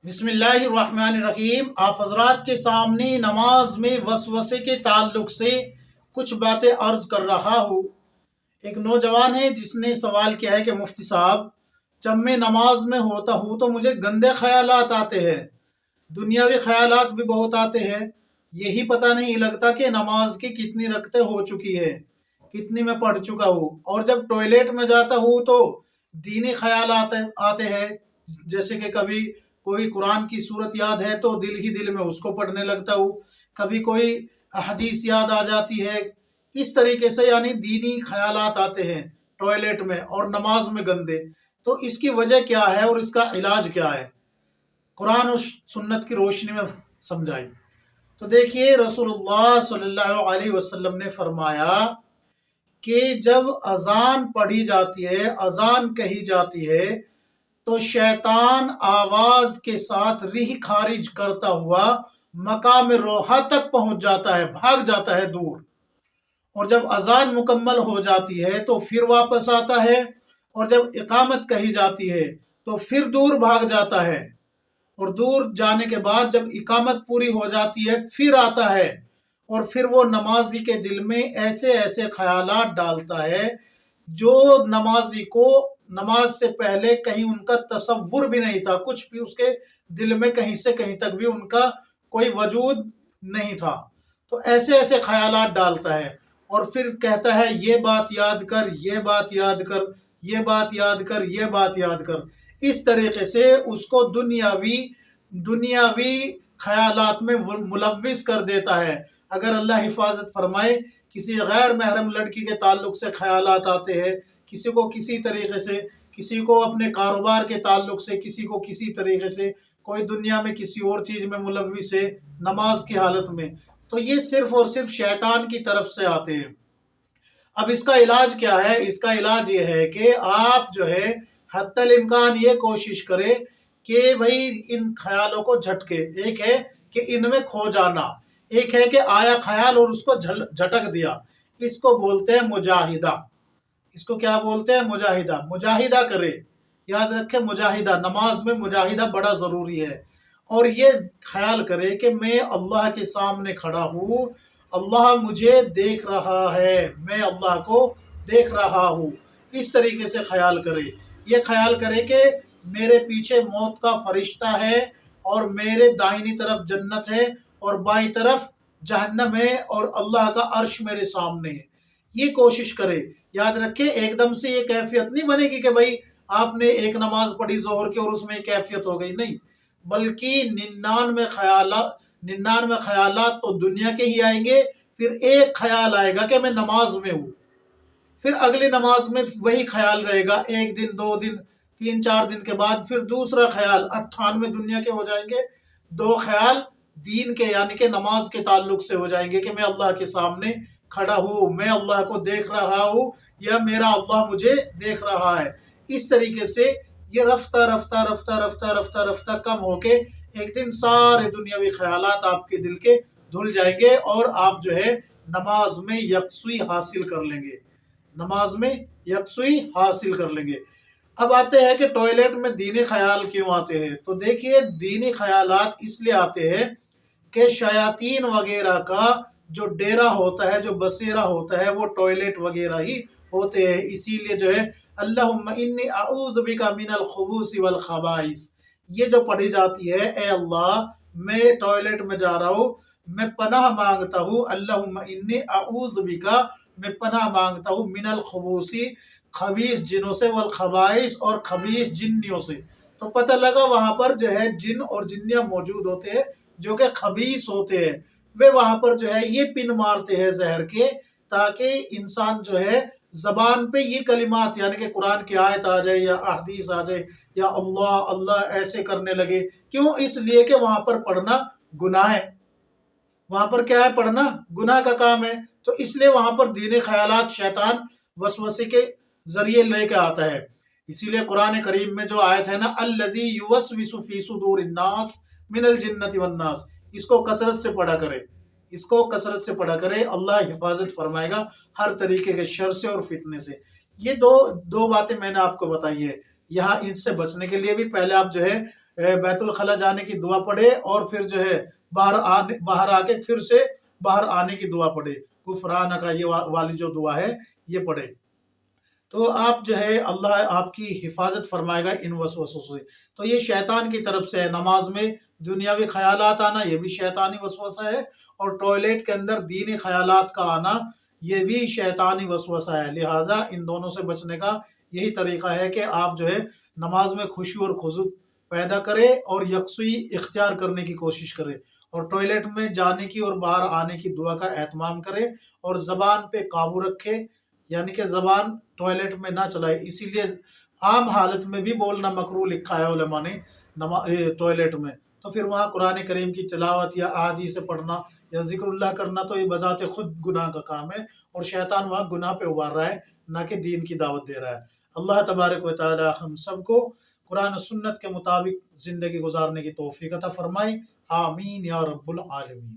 بسم اللہ الرحمن الرحیم۔ آپ حضرات کے سامنے نماز میں وسوسے کے تعلق سے کچھ باتیں عرض کر رہا ہوں۔ ایک نوجوان ہے جس نے سوال کیا ہے کہ مفتی صاحب، جب میں نماز میں ہوتا ہوں تو مجھے گندے خیالات آتے ہیں، دنیاوی خیالات بھی بہت آتے ہیں، یہی پتہ نہیں لگتا کہ نماز کی کتنی رکعتیں ہو چکی ہے، کتنی میں پڑھ چکا ہوں۔ اور جب ٹوائلٹ میں جاتا ہوں تو دینی خیالات آتے ہیں، جیسے کہ کبھی کوئی قرآن کی صورت یاد ہے تو دل ہی دل میں اس کو پڑھنے لگتا ہوں، کبھی کوئی حدیث یاد آ جاتی ہے۔ اس طریقے سے یعنی دینی خیالات آتے ہیں ٹوائلٹ میں اور نماز میں گندے۔ تو اس کی وجہ کیا ہے اور اس کا علاج کیا ہے، قرآن و سنت کی روشنی میں سمجھائی۔ تو دیکھیے، رسول اللہ صلی اللہ علیہ وسلم نے فرمایا کہ جب اذان پڑھی جاتی ہے، اذان کہی جاتی ہے، تو شیطان آواز کے ساتھ ریح خارج کرتا ہوا مقام روحہ تک پہنچ جاتا ہے، بھاگ جاتا ہے دور۔ اور جب اذان مکمل ہو جاتی ہے تو پھر واپس آتا ہے، اور جب اقامت کہی جاتی ہے تو پھر دور بھاگ جاتا ہے، اور دور جانے کے بعد جب اقامت پوری ہو جاتی ہے پھر آتا ہے، اور پھر وہ نمازی کے دل میں ایسے ایسے خیالات ڈالتا ہے جو نمازی کو نماز سے پہلے کہیں ان کا تصور بھی نہیں تھا، کچھ بھی اس کے دل میں کہیں سے کہیں تک بھی ان کا کوئی وجود نہیں تھا۔ تو ایسے ایسے خیالات ڈالتا ہے، اور پھر کہتا ہے یہ بات یاد کر، یہ بات یاد کر، یہ بات یاد کر، یہ بات یاد کر۔ اس طریقے سے اس کو دنیاوی خیالات میں ملوث کر دیتا ہے۔ اگر اللہ حفاظت فرمائے، کسی غیر محرم لڑکی کے تعلق سے خیالات آتے ہیں، کسی کو کسی طریقے سے، کسی کو اپنے کاروبار کے تعلق سے، کسی کو کسی طریقے سے، کوئی دنیا میں کسی اور چیز میں ملوث ہے نماز کی حالت میں، تو یہ صرف اور صرف شیطان کی طرف سے آتے ہیں۔ اب اس کا علاج کیا ہے؟ اس کا علاج یہ ہے کہ آپ جو ہے حتی الامکان یہ کوشش کرے کہ بھئی ان خیالوں کو جھٹکے۔ ایک ہے کہ ان میں کھو جانا، ایک ہے کہ آیا خیال اور اس کو جھٹک دیا۔ اس کو بولتے ہیں مجاہدہ۔ اس کو کیا بولتے ہیں؟ مجاہدہ۔ مجاہدہ کرے، یاد رکھے، مجاہدہ، نماز میں مجاہدہ بڑا ضروری ہے۔ اور یہ خیال کرے کہ میں اللہ کے سامنے کھڑا ہوں، اللہ مجھے دیکھ رہا ہے، میں اللہ کو دیکھ رہا ہوں۔ اس طریقے سے خیال کرے۔ یہ خیال کرے کہ میرے پیچھے موت کا فرشتہ ہے، اور میرے دائنی طرف جنت ہے اور بائیں طرف جہنم ہے، اور اللہ کا عرش میرے سامنے ہے۔ یہ کوشش کرے۔ یاد رکھے، ایک دم سے یہ کیفیت نہیں بنے گی کہ بھئی آپ نے ایک نماز پڑھی ظہر کی اور اس میں کیفیت ہو گئی، نہیں، بلکہ 99 خیالات تو دنیا کے ہی آئیں گے، پھر ایک خیال آئے گا کہ میں نماز میں ہوں، پھر اگلی نماز میں وہی خیال رہے گا، ایک دن، 2 دن، 3-4 دن کے بعد پھر دوسرا خیال، 98 دنیا کے ہو جائیں گے، 2 خیال دین کے یعنی کہ نماز کے تعلق سے ہو جائیں گے کہ میں اللہ کے سامنے کھڑا ہوں، میں اللہ کو دیکھ رہا ہوں، یا میرا اللہ مجھے دیکھ رہا ہے۔ اس طریقے سے یہ رفتہ رفتہ رفتہ رفتہ رفتہ رفتہ کم ہو کے ایک دن سارے دنیاوی خیالات آپ کے دل کے دھل جائیں گے، اور آپ جو ہے نماز میں یکسوئی حاصل کر لیں گے، نماز میں یکسوئی حاصل کر لیں گے۔ اب آتے ہیں کہ ٹوائلٹ میں دینی خیال کیوں آتے ہیں؟ تو دیکھیے، دینی خیالات اس لیے آتے ہیں کہ شیاطین وغیرہ کا جو ڈیرا ہوتا ہے، جو بسیرا ہوتا ہے، وہ ٹوائلٹ وغیرہ ہی ہوتے ہیں۔ اسی لیے جو ہے اللہم انی اعوذ بک من الخبث والخبائث، یہ جو پڑھی جاتی ہے، اے اللہ میں ٹوائلٹ میں جا رہا ہوں، میں پناہ مانگتا ہوں، اللہم انی اعوذ بک، میں پناہ مانگتا ہوں، من الخبث، خبیث جنوں سے، والخبائث، اور خبیث جنیوں سے۔ تو پتہ لگا وہاں پر جو ہے جن اور جنیاں موجود ہوتے ہیں جو کہ خبیث ہوتے ہیں، وہ وہاں پر جو ہے یہ پن مارتے ہیں زہر کے، تاکہ انسان جو ہے زبان پہ یہ کلمات یعنی کہ قرآن کی آیت آ جائے یا احادیث آ جائے یا اللہ اللہ ایسے کرنے لگے۔ کیوں؟ اس لیے کہ وہاں پر پڑھنا گناہ ہے، وہاں پر کیا ہے؟ پڑھنا گناہ کا کام ہے۔ تو اس لیے وہاں پر دینی خیالات شیطان وسوسے کے ذریعے لے کے آتا ہے۔ اسی لیے قرآن کریم میں جو آیت ہے نا، الذی یوسوس فی صدور الناس من الجنۃ والناس، اس کو کثرت سے پڑھا کرے، اس کو کثرت سے پڑھا کرے، اللہ حفاظت فرمائے گا ہر طریقے کے شر سے اور فتنے سے۔ یہ دو باتیں میں نے آپ کو بتائی ہے۔ یہاں ان سے بچنے کے لیے بھی پہلے آپ جو ہے بیت الخلا جانے کی دعا پڑھے اور پھر جو ہے باہر آ کے پھر سے باہر آنے کی دعا پڑھے، غفرانہ کا یہ والی جو دعا ہے یہ پڑھے، تو آپ جو ہے اللہ آپ کی حفاظت فرمائے گا ان وسوسوں سے۔ تو یہ شیطان کی طرف سے ہے، نماز میں دنیاوی خیالات آنا یہ بھی شیطانی وسوسہ ہے، اور ٹوائلٹ کے اندر دینی خیالات کا آنا یہ بھی شیطانی وسوسہ ہے۔ لہٰذا ان دونوں سے بچنے کا یہی طریقہ ہے کہ آپ جو ہے نماز میں خوشی اور خضوع پیدا کرے اور یکسوئی اختیار کرنے کی کوشش کرے، اور ٹوائلٹ میں جانے کی اور باہر آنے کی دعا کا اہتمام کرے، اور زبان پہ قابو رکھے، یعنی کہ زبان ٹوائلٹ میں نہ چلائے۔ اسی لیے عام حالت میں بھی بولنا مکروہ لکھا ہے علماء نے ٹوائلٹ میں، تو پھر وہاں قرآن کریم کی تلاوت یا احادیث پڑھنا یا ذکر اللہ کرنا تو یہ بذات خود گناہ کا کام ہے، اور شیطان وہاں گناہ پہ ابھار رہا ہے نہ کہ دین کی دعوت دے رہا ہے۔ اللہ تبارک و تعالی ہم سب کو قرآن و سنت کے مطابق زندگی گزارنے کی توفیق عطا فرمائے، آمین یا رب العالمین۔